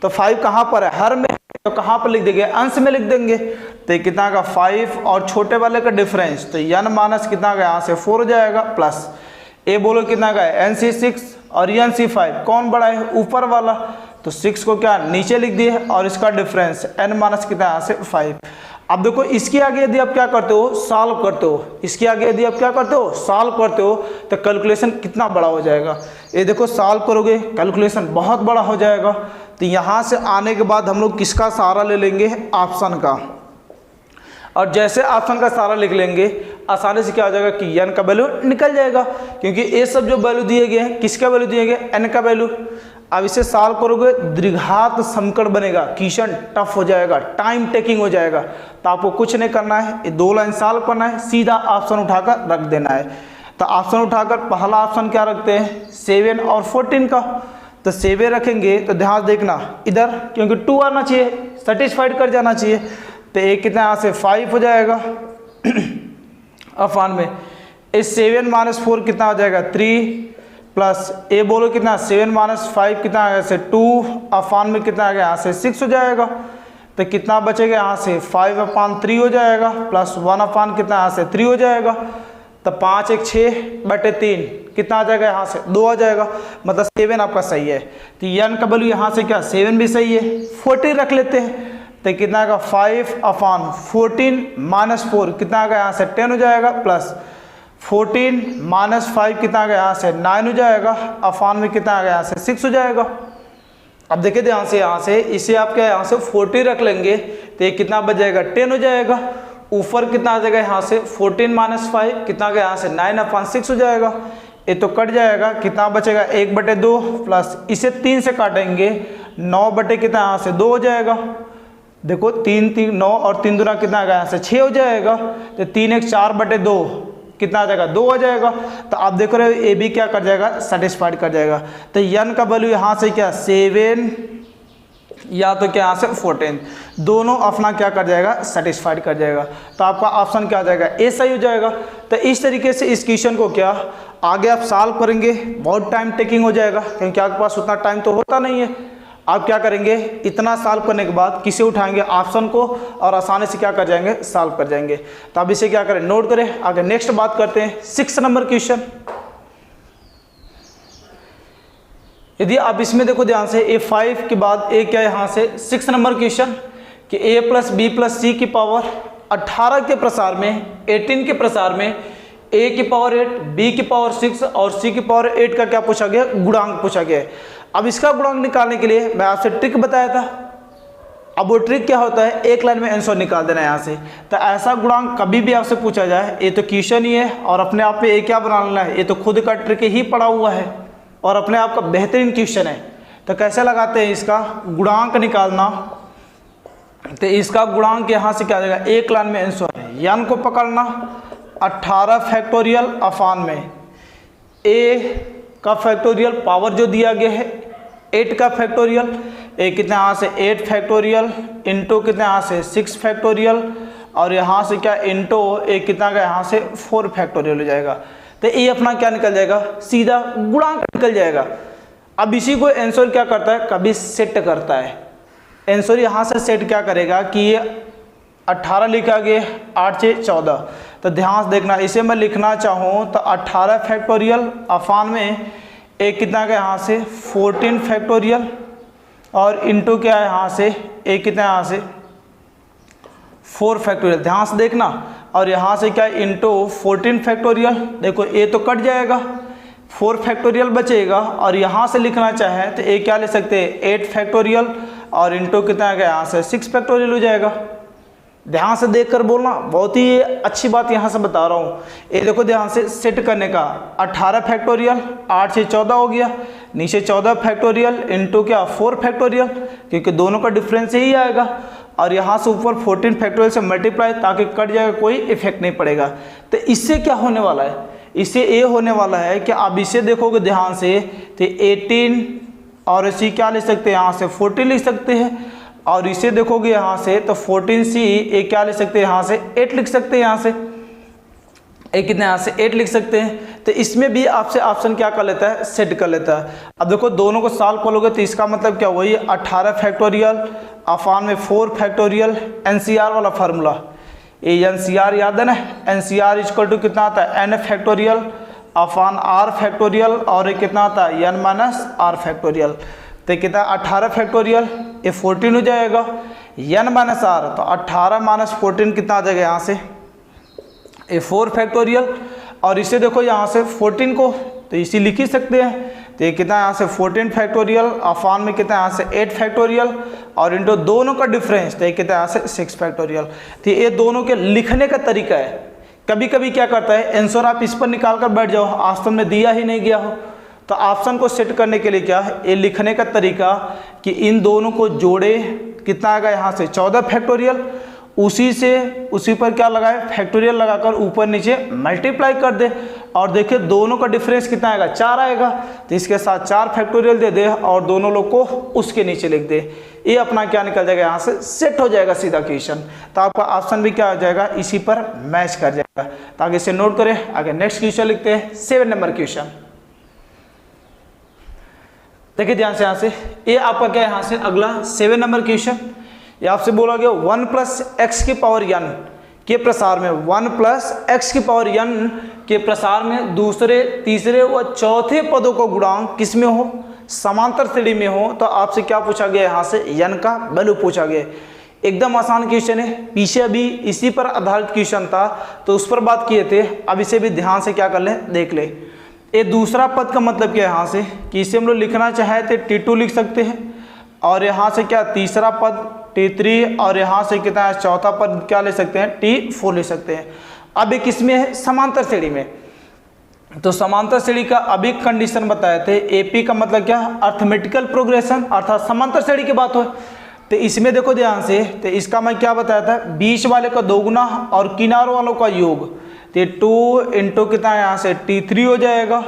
तो 5 कहाँ पर है हर में, तो कहाँ पर लिख देंगे अंश में लिख देंगे, तो ये कितना का 5 और छोटे वाले का डिफरेंस, तो n माइनस कितना का यहाँ से 4 हो जाएगा प्लस ए बोलो कितना का है NC 6 और NC 5, कौन बड़ा है ऊपर वाला, तो 6 को क्या नीचे लिख दिए और इसका डिफरेंस n माइनस कितना यहाँ से 5। अब देखो इसके आगे यदि आप क्या करते हो सॉल्व करते हो, इसके आगे यदि आप क्या करते हो सॉल्व करते हो, तो कैलकुलेशन कितना बड़ा हो जाएगा, ये देखो सॉल्व करोगे कैलकुलेशन बहुत बड़ा हो जाएगा। तो यहाँ से आने के बाद हम लोग किसका सहारा ले लेंगे ऑप्शन का, और जैसे ऑप्शन का सहारा लिख लेंगे आसानी से क्या हो जाएगा कि n का वैल्यू निकल जाएगा, क्योंकि ये सब जो वैल्यू दिए गए हैं किसका वैल्यू दिए गए n का वैल्यू। अब इसे सॉल्व करोगे द्विघात समीकरण बनेगा, क्वेश्चन टफ हो जाएगा, टाइम टेकिंग हो जाएगा, तो आपको कुछ नहीं करना है, ये 2 लाइन सॉल्व करना है, सीधा ऑप्शन उठाकर रख देना है। तो ऑप्शन उठाकर पहला ऑप्शन क्या रखते हैं 7 और 14 का, तो 7 रखेंगे तो ध्यान देखना इधर, क्योंकि 2 आना चाहिए, सेटिस्फाइड कर जाना चाहिए, तो एक कितना यहाँ से 5 हो जाएगा अफान में, इस 7 माइनस 4 कितना हो जाएगा 3 प्लस ए बोलो कितना 7 माइनस 5 कितना आ गया से 2 अफान में कितना आ गया यहाँ से 6 हो जाएगा, तो कितना बचेगा यहाँ से 5/3 हो जाएगा प्लस 1 कितना यहाँ से 3 हो जाएगा, तो 5 1 6/3 कितना आ जाएगा यहाँ से 2 आ जाएगा, मतलब 7 आपका सही है। तो n का वैल्यू यहाँ से क्या 7 भी सही है, 14 रख लेते हैं, तो कितना आएगा 5/14 माइनस 4 कितना आएगा यहाँ से 10 हो जाएगा प्लस 14 माइनस 5 कितना आ गया यहाँ से 9 हो जाएगा, अफान में कितना आ गया यहाँ से 6 हो जाएगा। अब देखिए ध्यान से यहाँ से इसे आप क्या यहाँ से 40 रख लेंगे, तो ये कितना बच जाएगा 10 हो जाएगा, ऊपर कितना आ जाएगा यहाँ से 14 माइनस 5 कितना आ गया यहाँ से 9/6 हो जाएगा, ये तो कट जाएगा, कितना बचेगा 1/2 प्लस इसे 3 से काटेंगे 9 कितना यहाँ से 2 हो जाएगा, देखो 3 3 9 और 3 दूना कितना आ गया यहाँ से 6 हो जाएगा, तो 3 1 4/2 कितना आ जाएगा 2 हो जाएगा। तो आप देख रहे हो ए भी क्या कर जाएगा सेटिस्फाइड कर जाएगा, तो n का वैल्यू यहाँ से क्या 7 या तो क्या यहाँ से 14 दोनों अपना क्या कर जाएगा सेटिस्फाइड कर जाएगा, तो आपका ऑप्शन क्या आ जाएगा ए सही हो जाएगा। तो इस तरीके से इस क्वेश्चन को क्या आगे आप सॉल्व करेंगे, बहुत टाइम टेकिंग हो जाएगा, क्योंकि आपके पास उतना टाइम तो होता नहीं है। आप क्या करेंगे इतना सॉल्व करने के बाद किसे उठाएंगे ऑप्शन को, और आसानी से क्या कर जाएंगे सॉल्व कर जाएंगे। तो अब इसे क्या करें नोट करें, आगे नेक्स्ट बात करते हैं 6 नंबर क्वेश्चन। यदि आप इसमें देखो ध्यान से A5 के बाद ए क्या है यहाँ से 6 नंबर क्वेश्चन कि a + b + c की पावर 18 के प्रसार में 18 के प्रसार में a की पावर 8 b की पावर 6 और c की पावर 8 का क्या पूछा गया गुणांक पूछा गया है। अब इसका गुणांक निकालने के लिए मैं आपसे ट्रिक बताया था, अब वो ट्रिक क्या होता है एक लाइन में आंसर निकाल देना है यहाँ से। तो ऐसा गुणांक कभी भी आपसे पूछा जाए ये तो क्वेश्चन ही है और अपने आप पे ये क्या बना लेना है, ये तो खुद का ट्रिक ही पड़ा हुआ है और अपने आप का बेहतरीन क्वेश्चन है। तो कैसे लगाते हैं इसका गुणांक निकालना, तो इसका गुणांक यहाँ से क्या आ जाएगा एक लाइन में आंसर है, यान को पकड़ना 18 फैक्टोरियल अफान में a का फैक्टोरियल पावर जो दिया गया है 8 का फैक्टोरियल, ए कितने यहाँ से 8 फैक्टोरियल इंटू कितने यहाँ से 6 फैक्टोरियल और यहाँ से क्या इंटू ए कितना का यहाँ से 4 फैक्टोरियल हो जाएगा। तो ये अपना क्या निकल जाएगा सीधा गुणांक निकल जाएगा। अब इसी को आंसर क्या करता है कभी सेट करता है, आंसर यहाँ से सेट क्या करेगा कि ये 18 लिखा गया 8 से 14, तो ध्यान से देखना इसे मैं लिखना चाहूँ तो 18 फैक्टोरियल अफान में एक कितना का यहाँ से 14 फैक्टोरियल और इंटू क्या है यहाँ से एक कितना यहाँ से 4 फैक्टोरियल, ध्यान से देखना, और यहाँ से क्या इंटू 14 फैक्टोरियल, देखो ए तो कट जाएगा 4 फैक्टोरियल बचेगा और यहाँ से लिखना चाहे तो ए क्या ले सकते हैं 8 फैक्टोरियल और इंटू कितना है यहाँ से 6 फैक्टोरियल हो जाएगा। ध्यान से देखकर बोलना, बहुत ही अच्छी बात यहाँ से बता रहा हूँ। ये देखो ध्यान से सेट करने का 18 फैक्टोरियल 8 से 14 हो गया, नीचे 14 फैक्टोरियल इंटू क्या 4 फैक्टोरियल, क्योंकि दोनों का डिफरेंस यही आएगा, और यहाँ से ऊपर 14 फैक्टोरियल से मल्टीप्लाई ताकि कट जाएगा, कोई इफेक्ट नहीं पड़ेगा। तो इससे क्या होने वाला है, इससे ये होने वाला है कि आप इसे देखोगे ध्यान से तो 18 और इसी क्या ले सकते हैं यहाँ से 14 लिख सकते हैं, और इसे देखोगे यहाँ से तो 14C ये क्या ले सकते हैं यहाँ से 8 लिख सकते हैं, यहाँ से एक कितने यहाँ से 8 लिख सकते हैं। तो इसमें भी आपसे ऑप्शन क्या कर लेता है, सेट कर लेता है। अब देखो दोनों को सॉल्व करोगे तो इसका मतलब क्या, वही 18 फैक्टोरियल अपान में 4 फैक्टोरियल, एनसीआर वाला फार्मूला, ये एनसीआर याद है ना, एनसीआर इक्वल टू कितना आता है, n factorial upon r factorial, और ये कितना आता है, एन माइनस आर फैक्टोरियल। तो कितना 18 फैक्टोरियल, ये 14 हो जाएगा, एन माइनस आर, तो 18 माइनस 14 कितना आ जाएगा यहाँ से, ये 4 फैक्टोरियल, और इसे देखो यहाँ से 14 को तो इसी लिख ही सकते हैं, तो ये कितना यहाँ से 14 फैक्टोरियल अपान में कितना यहाँ से 8 फैक्टोरियल, और इनटू दोनों का डिफरेंस, तो ये कितना यहाँ से 6 फैक्टोरियल। तो ये दोनों के लिखने का तरीका है। कभी कभी क्या करता है, आंसर आप इस पर निकाल कर बैठ जाओ, ऑप्शन में दिया ही नहीं गया हो, तो ऑप्शन को सेट करने के लिए क्या है, ये लिखने का तरीका कि इन दोनों को जोड़े, कितना आएगा यहाँ से 14 फैक्टोरियल, उसी पर क्या लगाए, फैक्टोरियल लगाकर ऊपर नीचे मल्टीप्लाई कर दे, और देखिए दोनों का डिफरेंस कितना आएगा, 4 आएगा, तो इसके साथ 4 फैक्टोरियल दे दे और दोनों लोग को उसके नीचे लिख दे, ये अपना क्या निकल जाएगा, यहाँ से सेट हो जाएगा सीधा क्वेश्चन। तो आपका ऑप्शन भी क्या हो जाएगा, इसी पर मैच कर जाएगा। तो आगे इसे नोट करें, आगे नेक्स्ट क्वेश्चन लिखते हैं, 7 नंबर क्वेश्चन। देखिए ध्यान से, यहाँ से ये आपका क्या है, यहाँ से अगला 7 नंबर क्वेश्चन, ये आपसे बोला गया 1 प्लस एक्स की पावर n के प्रसार में, 1 प्लस एक्स की पावर n के प्रसार में दूसरे, तीसरे व चौथे पदों का गुणांक किस में हो, समांतर श्रेणी में हो, तो आपसे क्या पूछा गया, यहाँ से n का वैल्यू पूछा गया। एकदम आसान क्वेश्चन है, पीछे अभी इसी पर आधारित क्वेश्चन था तो उस पर बात किए थे, अब इसे भी ध्यान से क्या कर ले, देख ले। ये दूसरा पद का मतलब क्या है, यहाँ से कि इसे हम लोग लिखना चाहे तो T2 लिख सकते हैं, और यहाँ से क्या तीसरा पद T3, और यहाँ से कितना है चौथा पद क्या ले सकते हैं, T4 ले सकते हैं। अब एक इसमें है समांतर श्रेणी में, तो समांतर श्रेणी का अभी कंडीशन बताए थे, एपी का मतलब क्या, अर्थमेटिकल प्रोग्रेशन, अर्थात समांतर श्रेणी की बात हो। तो इसमें देखो ध्यान से, तो इसका मैं क्या बताया था, बीच वाले का दोगुना और किनारों वालों का योग, तो 2 इंटू कितना है यहाँ से T3 हो जाएगा,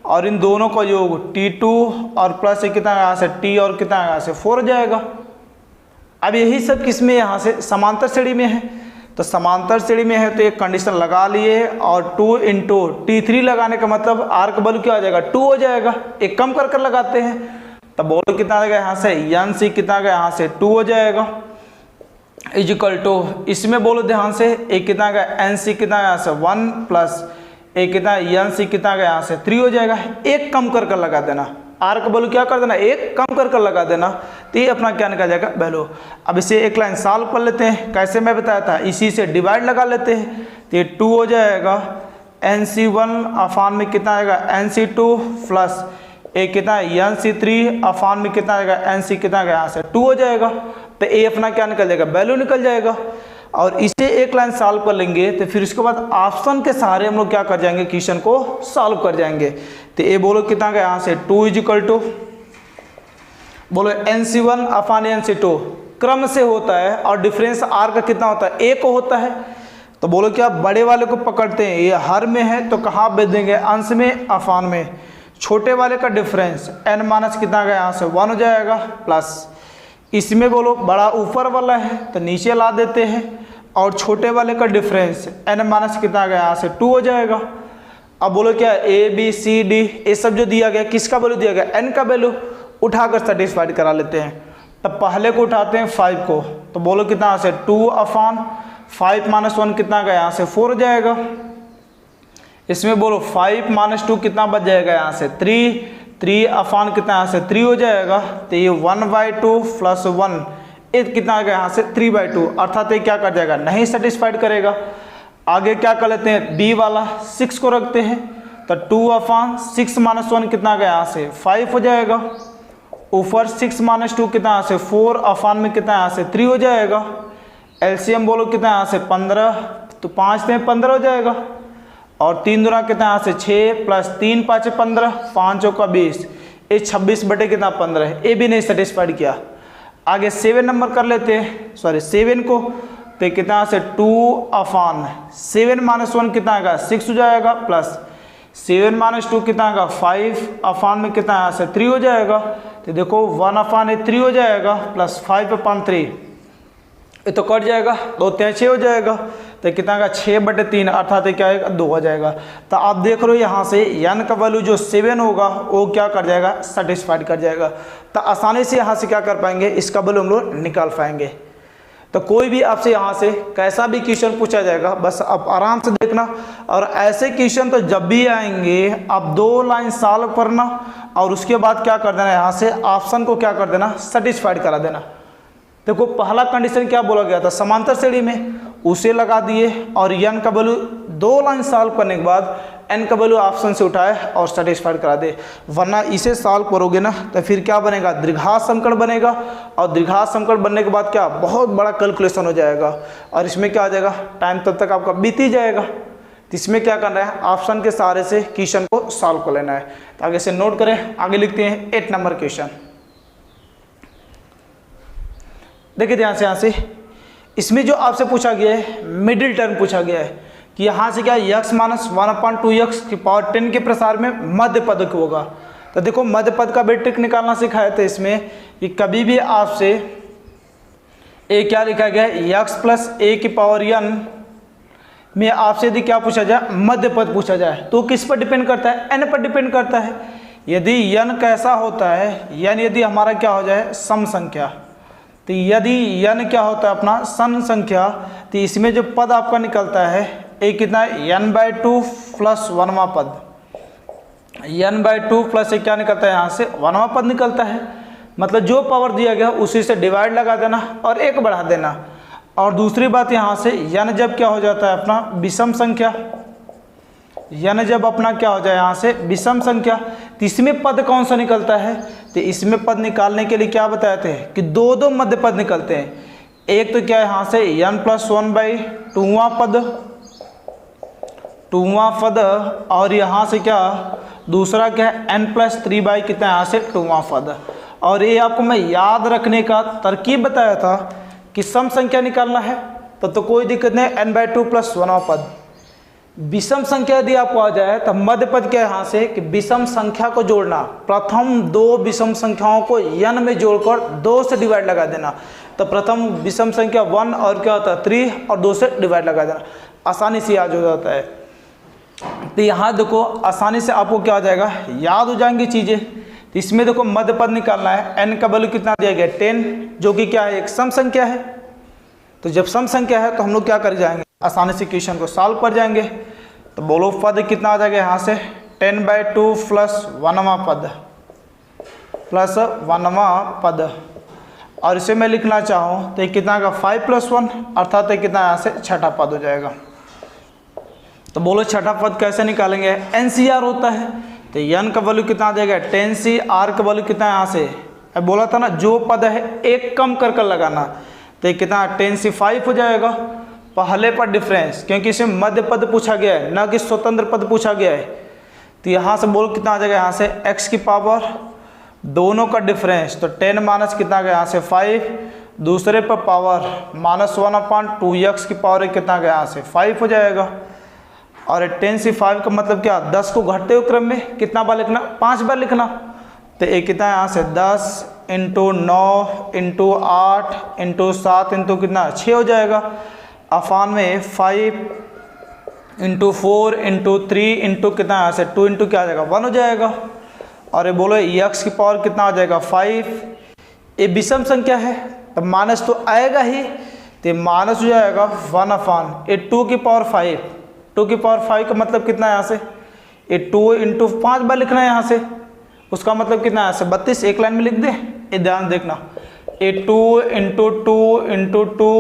और इन दोनों का योग T2 और प्लस कितना है यहाँ से T और कितना है यहाँ से 4 हो जाएगा। अब यही सब किसमें, यहाँ से समांतर श्रेणी में है, तो समांतर श्रेणी में है तो एक कंडीशन लगा लिए, और 2 इंटू T3 लगाने का मतलब आर का वैल्यू क्या हो जाएगा, 2 हो जाएगा, एक कम कर लगाते हैं, तब बोलो कितना आ जाएगा यहाँ से, एन सी कितना आ गया यहाँ से 2 हो जाएगा, इजिकल टू इसमें बोलो ध्यान से, एक कितना आ गया एन सी कितना यहाँ से 1 प्लस एक कितना एन सी कितना आ गया यहाँ से 3 हो जाएगा, एक कम कर लगा देना, आर का वैल्यू क्या कर देना, एक कम कर लगा देना, तो ये अपना क्या निकल जाएगा वैल्यू। अब इसे एक लाइन सॉल्व कर लेते हैं, कैसे मैं बताया था, इसी से डिवाइड लगा लेते हैं, तो ये 2 हो जाएगा, NC1 अफान में कितना आएगा NC2 प्लस एक कितना NC3 अफान में कितना आएगा NC कितना आएगा यहाँ से 2 हो जाएगा, तो ये अपना क्या निकल जाएगा, वैल्यू निकल जाएगा। और इसे एक लाइन सॉल्व कर लेंगे तो फिर उसके बाद ऑप्शन के सहारे हम लोग क्या कर जाएंगे, क्वेश्चन को सॉल्व कर जाएंगे। तो ये बोलो कितना का यहाँ से 2 इजिकल टू बोलो NC1 अफान NC2 क्रम से होता है और डिफरेंस आर का कितना होता है, 1 होता है। तो बोलो क्या बड़े वाले को पकड़ते हैं, ये हर में है तो कहाँ भेज देंगे, अंश में अफान में, छोटे वाले का डिफरेंस n माइनस कितना गया यहाँ से 1 हो जाएगा, प्लस इसमें बोलो बड़ा ऊपर वाला है तो नीचे ला देते हैं और छोटे वाले का डिफरेंस n माइनस कितना गया यहाँ से 2 हो जाएगा। अब बोलो क्या ए बी सी डी ये सब जो दिया गया किसका वैल्यू दिया गया, n का वैल्यू उठाकर सेटिस्फाइड करा लेते हैं। तब पहले को उठाते हैं 5 को, तो बोलो कितना यहाँ से 2 अफान 5 माइनस 1 कितना गया यहाँ से 4 हो जाएगा। इसमें बोलो 5 माइनस 2 कितना बच जाएगा यहाँ से 3 अफान कितना यहाँ से 3 हो जाएगा। तो ये 1/2 प्लस 1 ये कितना आ गया यहाँ से 3/2, अर्थात ये क्या कर जाएगा, नहीं सेटिस्फाइड करेगा। आगे क्या कर लेते हैं, बी वाला 6 को रखते हैं, तो 2 अफान 6 माइनस 1 कितना आ गया यहाँ से 5 हो जाएगा। ऊपर 6 माइनस 2 कितना यहाँ से 4 अफान में कितना यहाँ से 3 हो जाएगा। एलसीएम बोलो कितना यहाँ से 15, तो 5 में 15 हो जाएगा और 3 दूना कितना यहाँ से 6 प्लस 3 5 15 5 का 20, ये 26 बटे कितना 15, ये भी नहीं सेटिस्फाइड किया। आगे 7 नंबर कर लेते हैं, सॉरी 7 को, तो कितना यहाँ से 2 अफान 7 माइनस 1 कितना आएगा 6 हो जाएगा, प्लस 7 माइनस 2 कितना आएगा 5 अफान में कितना यहाँ से 3 हो जाएगा। तो देखो 1 अफान 3 हो जाएगा प्लस 5 अपान 3 ये तो कट जाएगा, 2 3 6 हो जाएगा। तो कितना का 6/3 अर्थात क्या है 2 हो जाएगा। तो आप देख रहे हो यहाँ से n का वैल्यू जो 7 होगा वो क्या कर जाएगा, सेटिस्फाइड कर जाएगा। तो आसानी से यहाँ से क्या कर पाएंगे, इसका वैल्यू हम लोग निकाल पाएंगे। तो कोई भी आपसे यहाँ से कैसा भी क्वेश्चन पूछा जाएगा, बस आप आराम से देखना। और ऐसे क्वेश्चन तो जब भी आएंगे आप 2 लाइन सॉल्व करना और उसके बाद क्या कर देना, यहाँ से ऑप्शन को क्या कर देना, सेटिस्फाइड करा देना। देखो पहला कंडीशन क्या बोला गया था, समांतर श्रेणी में, उसे लगा दिए और n का वैल्यू 2 लाइन सॉल्व करने के बाद n का वैल्यू ऑप्शन से उठाए और सेटिस्फाइड करा दे। वरना इसे सॉल्व करोगे ना तो फिर क्या बनेगा, द्विघात समीकरण बनेगा। और द्विघात समीकरण बनने के बाद क्या, बहुत बड़ा कैलकुलेशन हो जाएगा और इसमें क्या आ जाएगा, टाइम तब तक आपका बीत ही जाएगा। तो इसमें क्या करना है, ऑप्शन के सहारे से क्वेश्चन को सॉल्व कर लेना है। तो आगे से नोट करें, आगे लिखते हैं 8 नंबर क्वेश्चन। देखिए ध्यान से, यहाँ से इसमें जो आपसे पूछा गया है मिडिल टर्म पूछा गया है कि यहाँ से क्या x - 1/2x की पावर 10 के प्रसार में मध्य पद होगा। तो देखो मध्य पद का भी ट्रिक निकालना सिखाया था इसमें कि कभी भी आपसे a क्या लिखा गया है, x + a की पावर n में आपसे यदि क्या पूछा जाए, मध्य पद पूछा जाए, तो किस पर डिपेंड करता है, n पर डिपेंड करता है। यदि n कैसा होता है, n यदि हमारा क्या हो जाए, सम संख्या, तो यदि n क्या होता है अपना सम संख्या, तो इसमें जो पद आपका निकलता है एक कितना है, n/2 + 1वां पद, n/2 प्लस एक क्या निकलता है, यहाँ से 1वां पद निकलता है। मतलब जो पावर दिया गया उसी से डिवाइड लगा देना और 1 बढ़ा देना। और दूसरी बात यहाँ से n जब क्या हो जाता है अपना विषम संख्या, n जब अपना क्या हो जाए यहाँ से विषम संख्या, तो इसमें पद कौन सा निकलता है, तो इसमें पद निकालने के लिए क्या बताए थे कि 2 मध्य पद निकलते हैं। एक तो क्या है यहाँ से n + 1/2वां पद, 2वां पद, और यहाँ से क्या दूसरा क्या है n + 3 कितना यहाँ से 2वां पद। और ये आपको मैं याद रखने का तरकीब बताया था कि सम संख्या निकालना है तो कोई दिक्कत नहीं, n/2 + 1वां पद। विषम संख्या यदि आपको आ जाए तो मध्य पद क्या है यहाँ से कि विषम संख्या को जोड़ना, प्रथम 2 विषम संख्याओं को n में जोड़कर 2 से डिवाइड लगा देना। तो प्रथम विषम संख्या 1 और क्या होता है 3 और 2 से डिवाइड लगा देना, आसानी से याद हो जाता है। तो यहाँ देखो आसानी से आपको क्या हो जाएगा, याद हो जाएंगी चीज़ें। तो इसमें देखो मध्य पद निकालना है, n का वैल्यू कितना दिया गया 10, जो कि क्या है एक सम संख्या है। तो जब सम संख्या है तो हम लोग क्या कर जाएंगे, आसानी से क्वेश्चन को सॉल्व कर जाएंगे। तो बोलो पद कितना आ जाएगा यहाँ से 10/2 + 1वां पद प्लस 1वां पद। और इसे मैं लिखना चाहूँ तो कितना का 5 + 1 अर्थात कितना यहाँ से छठा पद हो जाएगा। तो बोलो छठा पद कैसे निकालेंगे, NCR होता है। तो n का वैल्यू कितना आ जाएगा 10c, r का वैल्यू कितना यहाँ से, अब बोला था ना जो पद है एक कम कर लगाना। तो कितना 10c 5 हो जाएगा, पहले पर डिफरेंस, क्योंकि इसमें मध्य पद पूछा गया है ना कि स्वतंत्र पद पूछा गया है। तो यहाँ से बोलो कितना आ जाएगा यहाँ से x की पावर, दोनों का डिफरेंस, तो 10 माइनस कितना गया यहाँ से 5, दूसरे पर पावर -1/2x की पावर कितना गया यहाँ से 5 हो जाएगा। और 10c 5 का मतलब क्या, 10 को घटते हुए क्रम में कितना बार लिखना, 5 बार लिखना। तो एक कितना यहाँ से 10 × 9 × 8 × 7 × कितना 6 हो जाएगा। अफान में 5 × 4 × 3 × कितना यहाँ से 2 × क्या आ जाएगा 1 हो जाएगा। और ये बोलो x की पावर कितना आ जाएगा 5, ये विषम संख्या है तो माइनस तो आएगा ही, तो माइनस हो जाएगा 1/, ये 2 की पावर 5, 2 की पावर 5 का मतलब कितना है यहाँ से, ये 2 × 5 बार लिखना है यहाँ से, उसका मतलब कितना है यहाँ से 32, एक लाइन में लिख दे। ये ध्यान देखना, ये 2 × 2 × 2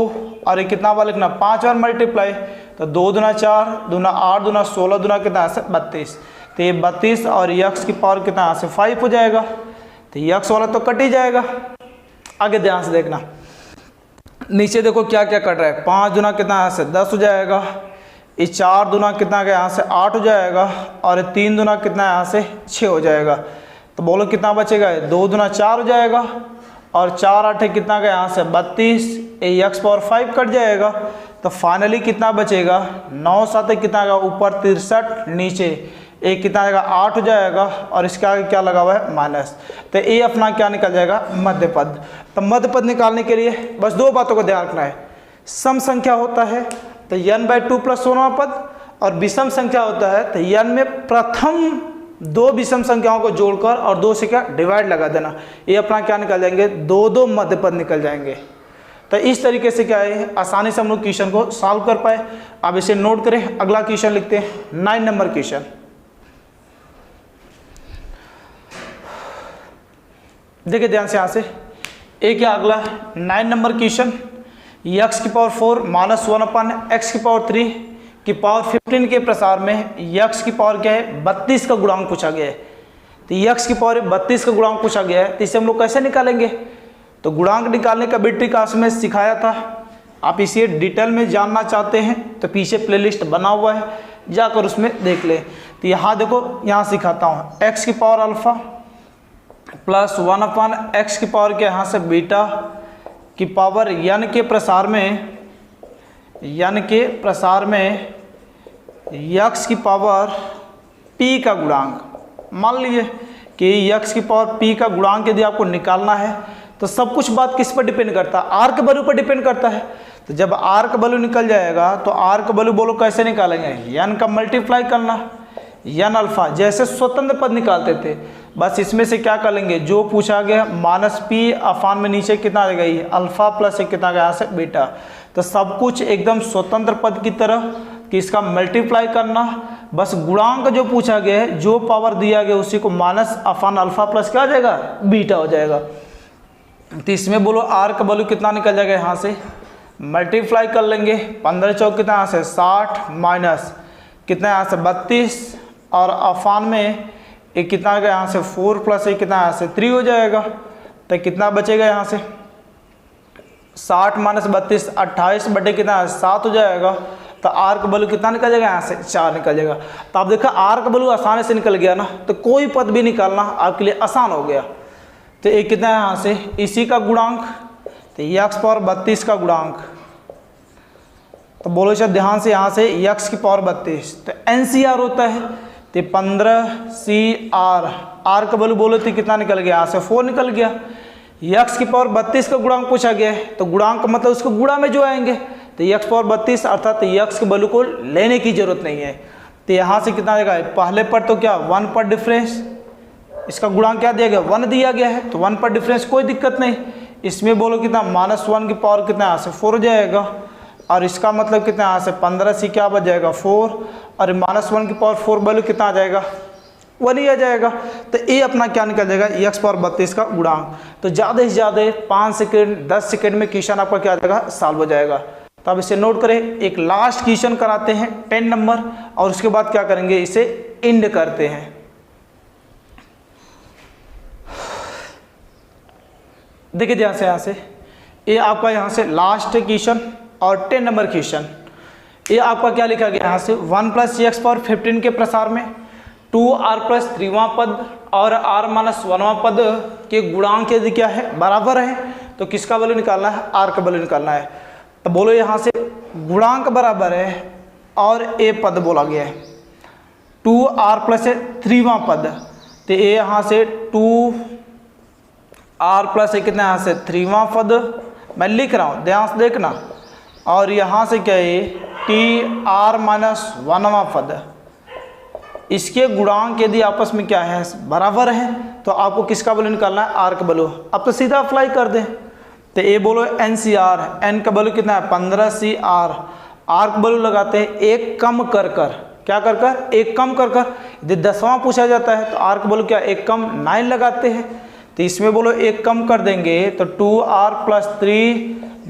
और ये कितना बार लिखना 5 बार मल्टीप्लाई, तो 2 दूना 4, दूना 8, दूना 16, दूना कितना यहाँ से 32। तो ये 32 और x की पावर कितना यहाँ से 5 हो जाएगा। तो x वाला तो कट ही जाएगा। आगे ध्यान से देखना, नीचे देखो क्या क्या कट रहा है, 5 दूना कितना यहाँ से 10 हो जाएगा, ये 4 दूना कितना का यहाँ से 8 हो जाएगा, और 3 दूना कितना यहाँ से 6 हो जाएगा। तो बोलो कितना बचेगा, 2 दूना 4 हो जाएगा, और 4 8 कितना का यहाँ से 32, ये x पावर 5 कट जाएगा। तो फाइनली कितना बचेगा, 9 7 कितना का ऊपर 63, नीचे एक कितना आएगा 8 हो जाएगा, और इसके आगे क्या लगा हुआ है माइनस। तो ये अपना क्या निकल जाएगा मध्य पद। तो मध्य पद निकालने के लिए बस 2 बातों को ध्यान रखना है, सम संख्या होता है तो n/2 प्लस 1वां पद, और विषम संख्या होता है तो n में प्रथम दो विषम संख्याओं को जोड़कर और 2 से क्या डिवाइड लगा देना, ये अपना क्या निकल जाएंगे, 2 मध्य पद निकल जाएंगे। तो इस तरीके से क्या है आसानी से हम लोग क्वेश्चन को सॉल्व कर पाए। अब इसे नोट करें, अगला क्वेश्चन लिखते हैं 9 नंबर क्वेश्चन। देखिए ध्यान से, यहाँ से एक क्या अगला 9 नंबर क्वेश्चन, x की पावर 4 माइनस 1/x की पावर 3 की पावर 15 के प्रसार में x की पावर क्या है 32 का गुणांक पूछा गया है। तो x की पावर 32 का गुणांक पूछा गया है, तो इसे हम लोग कैसे निकालेंगे, तो गुणांक निकालने का बिट क्लास में सिखाया था। आप इसे डिटेल में जानना चाहते हैं तो पीछे प्लेलिस्ट बना हुआ है, जाकर उसमें देख लें। तो यहाँ देखो, यहाँ सिखाता हूँ, x की पावर अल्फा प्लस 1/x की पावर के यहाँ से बीटा की पावर n के प्रसार में x की पावर p का गुणांक। मान लीजिए कि x की पावर p का गुणांक यदि आपको निकालना है तो सब कुछ बात किस पर डिपेंड करता है, r के वैल्यू पर डिपेंड करता है। तो जब r का वैल्यू निकल जाएगा तो r का वैल्यू बोलो कैसे निकालेंगे, n का मल्टीप्लाई करना, n अल्फा जैसे स्वतंत्र पद निकालते थे, बस इसमें से क्या कर लेंगे जो पूछा गया माइनस p अफान में नीचे कितना आ जाएगा अल्फा प्लस एक कितना गया से बीटा। तो सब कुछ एकदम स्वतंत्र पद की तरह कि इसका मल्टीप्लाई करना, बस गुणांक जो पूछा गया है जो पावर दिया गया उसी को माइनस अफान अल्फा प्लस क्या आ जाएगा बीटा हो जाएगा। तो इसमें बोलो r का वैल्यू कितना निकल जाएगा, यहाँ से मल्टीप्लाई कर लेंगे, 15 चौक कितना यहाँ से 60 माइनस कितना यहाँ से 32 और अफान में एक कितना आ गया यहाँ से 4 प्लस एक कितना यहाँ से 3 हो जाएगा। तो कितना बचेगा यहाँ से 60 माइनस 32 28 बटे कितना 7 हो जाएगा। तो r का वैल्यू कितना निकल जाएगा यहाँ से 4 निकल जाएगा। तो आप देखा r का वैल्यू आसानी से निकल गया ना, तो कोई पद भी निकालना आपके लिए आसान हो गया। तो एक कितना है यहाँ से इसी का गुणांक, तो x पावर 32 का गुणांक, तो बोलो सब ध्यान से, यहाँ से x की पावर 32 तो NCR होता है, तो 15CR, r का वैल्यू बोलो तो कितना निकल गया, यहाँ से 4 निकल गया। x की पावर 32 का गुणांक पूछा गया है, तो गुणांक मतलब उसको गुणा में जो आएंगे, तो x पावर 32 अर्थात x के वैल्यू को लेने की जरूरत नहीं है। तो यहाँ से कितना आएगा, पहले पर तो क्या 1 पर डिफरेंस, इसका गुणांक क्या दिया गया 1 दिया गया है, तो 1 पर डिफरेंस कोई दिक्कत नहीं। इसमें बोलो कितना -1 की पावर कितना यहाँ से 4 हो जाएगा, और इसका मतलब कितना यहाँ से 15 से क्या बच जाएगा 4, और -1 की पावर 4 वैल्यू कितना आ जाएगा 1 ही आ जाएगा। तो ये अपना क्या निकल जाएगा x पावर 32 का गुणांक। तो ज़्यादा से ज़्यादा 5 सेकेंड 10 सेकेंड में क्वेश्चन आपका क्या आ जाएगा सॉल्व हो जाएगा। तो अब इसे नोट करें, एक लास्ट क्वेश्चन कराते हैं 10 नंबर, और उसके बाद क्या करेंगे इसे एंड करते हैं। देखिए ध्यान से, यहाँ से ये आपका यहाँ से लास्ट क्वेश्चन और 10 नंबर क्वेश्चन, ये आपका क्या लिखा गया यहाँ से 1 प्लस x पावर 15 के प्रसार में 2r प्लस 3वां पद और r माइनस 1वां पद के गुणांक यदि क्या है बराबर है, तो किसका वैल्यू निकालना है, r का वैल्यू निकालना है। तो बोलो यहाँ से गुणांक बराबर है और a पद बोला गया है, 2r प्लस 3वां पद, तो ये यहाँ से 2r प्लस कितना यहाँ से 3वां पद मैं लिख रहा हूँ, ध्यान से देखना, और यहाँ से क्या है tr माइनस 1वां पद, इसके गुणांक यदि आपस में क्या है बराबर है, तो आपको किसका वैल्यू निकालना है, r का वैल्यू। अब तो सीधा अप्लाई कर दें, तो ये बोलो NCR, n का वैल्यू कितना है 15CR, r का वैल्यू लगाते हैं एक कम कर कर, क्या कर कर एक कम कर कर, यदि 10वां पूछा जाता है तो r का वैल्यू क्या एक कम 9 लगाते हैं, तो इसमें बोलो एक कम कर देंगे तो 2r प्लस 3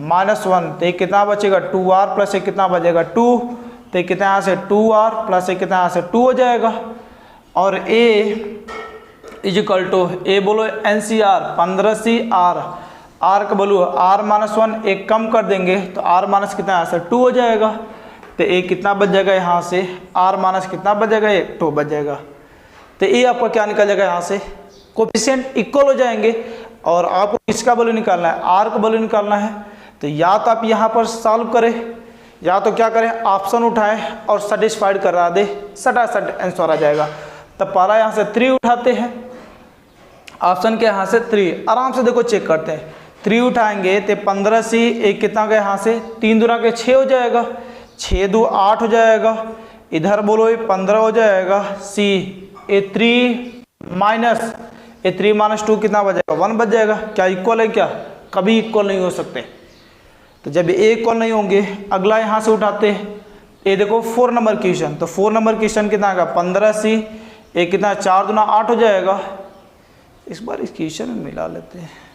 माइनस 1, तो कितना बचेगा 2r प्लस एक कितना बचेगा 2, तो कितना यहाँ से 2r प्लस एक कितना यहाँ से 2 हो जाएगा। और a इजिकल टू ए बोलो NCR 15CR, r का वैल्यू r माइनस 1 एक कम कर देंगे तो r माइनस कितना यहाँ से 2 हो जाएगा, तो a कितना बच जाएगा यहाँ से r माइनस कितना बच जाएगा 2 बच जाएगा। तो ये आपका क्या निकल जाएगा यहाँ से कोफिशिएंट इक्वल हो जाएंगे, और आपको किसका वैल्यू निकालना है r का वैल्यू निकालना है। तो या तो आप यहाँ पर सॉल्व करें, या तो क्या करें ऑप्शन उठाएं और सेटिस्फाइड करा दे, सटासट आंसर आ जाएगा। तो पहला यहाँ से 3 उठाते हैं, ऑप्शन के यहाँ से 3 आराम से देखो चेक करते हैं, 3 उठाएंगे तो 15 से एक कितना गया यहाँ से 3 दूना के 6 हो जाएगा, 6 2 8 हो जाएगा, इधर बोलो ये 15 हो जाएगा। सी ए 3 माइनस ए 3 माइनस 2 कितना बचेगा 1 बच जाएगा। क्या इक्वल है? क्या कभी इक्वल नहीं हो सकते। तो जब ये इक्वल नहीं होंगे, अगला यहाँ से उठाते हैं, ये देखो 4 नंबर क्वेश्चन। तो 4 नंबर क्वेश्चन कितना आएगा 15 सी ये कितना 4 दूना 8 हो जाएगा। इस बार इस क्वेश्चन में मिला लेते हैं।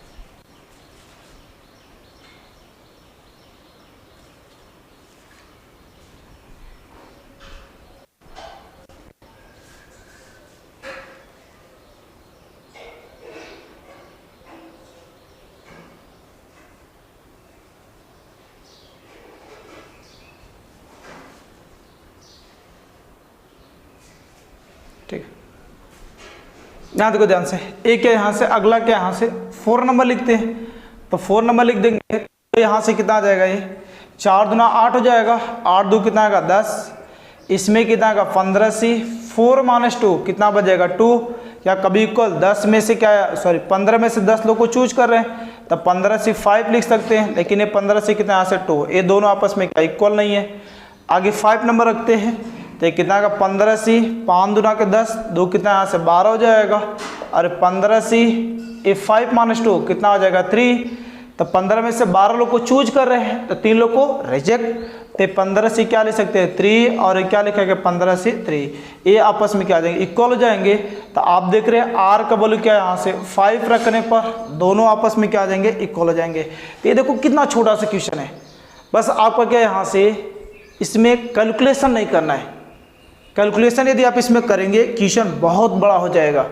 ठीक, यहाँ देखो ध्यान से, एक है यहाँ से, अगला क्या यहाँ से 4 नंबर लिखते हैं। तो 4 नंबर लिख देंगे तो यहाँ से कितना आ जाएगा, ये 4 दूना 8 हो जाएगा, 8 2 कितना आएगा 10, इसमें कितना आएगा 15 सी 4 माइनस 2 कितना बचेगा 2। या कभी इक्वल 10 में से क्या, सॉरी 15 में से 10 लोग को चूज कर रहे हैं, तो 15 से 5 लिख सकते हैं, लेकिन ये 15 से कितना यहाँ से 2, ये दोनों आपस में क्या इक्वल नहीं है। आगे 5 नंबर रखते हैं, तो कितना का 15 सी 5 दूना के 10 2 कितना यहाँ से 12 हो जाएगा, और 15 सी ये 5 माइनस 2 कितना हो जाएगा 3। तो 15 में से 12 लोग को चूज कर रहे हैं, तो 3 लोग को रिजेक्ट। तो 15 सी क्या लिख सकते हैं 3, और ये क्या लिखेगा 15 से 3, ये आपस में क्या आ जाएंगे इक्वल हो जाएंगे। तो आप देख रहे हैं आर का वैल्यू क्या है, यहाँ से 5 रखने पर दोनों आपस में क्या आ जाएंगे इक्वल हो जाएंगे। तो ये देखो कितना छोटा सा क्वेश्चन है, बस आपका क्या यहाँ से इसमें कैलकुलेशन नहीं करना है। कैलकुलेशन यदि आप इसमें करेंगे क्वेश्चन बहुत बड़ा हो जाएगा।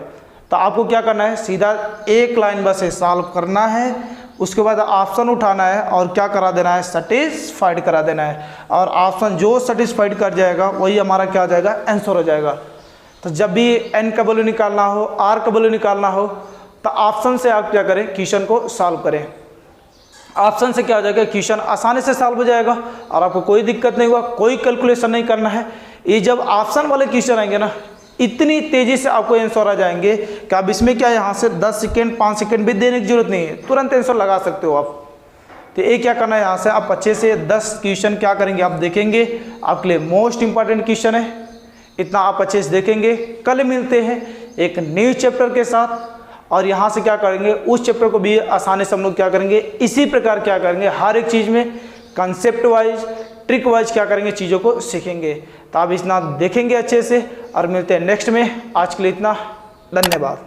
तो आपको क्या करना है, सीधा एक लाइन बस सॉल्व करना है, उसके बाद ऑप्शन उठाना है और क्या करा देना है सेटिस्फाइड करा देना है, और ऑप्शन जो सेटिस्फाइड कर जाएगा वही हमारा क्या हो जाएगा आंसर हो जाएगा। तो जब भी एन का वैल्यू निकालना हो, आर का वैल्यू निकालना हो, तो ऑप्शन से आप क्या करें क्वेश्चन को सॉल्व करें। ऑप्शन से क्या हो जाएगा क्वेश्चन आसानी से सॉल्व हो जाएगा और आपको कोई दिक्कत नहीं हुआ, कोई कैलकुलेशन नहीं करना है। ये जब ऑप्शन वाले क्वेश्चन आएंगे ना, इतनी तेजी से आपको आंसर आ जाएंगे कि अब इसमें क्या यहाँ से 10 सेकेंड 5 सेकेंड भी देने की जरूरत नहीं है, तुरंत आंसर लगा सकते हो आप। तो ये क्या करना है, यहाँ से आप अच्छे से 10 क्वेश्चन क्या करेंगे आप देखेंगे, आपके लिए मोस्ट इंपॉर्टेंट क्वेश्चन है, इतना आप अच्छे से देखेंगे। कल मिलते हैं एक न्यू चैप्टर के साथ, और यहाँ से क्या करेंगे उस चैप्टर को भी आसानी से हम लोग क्या करेंगे इसी प्रकार क्या करेंगे, हर एक चीज़ में कंसेप्ट वाइज ट्रिक वाइज क्या करेंगे चीज़ों को सीखेंगे। तो आप इतना देखेंगे अच्छे से, और मिलते हैं नेक्स्ट में। आज के लिए इतना, धन्यवाद।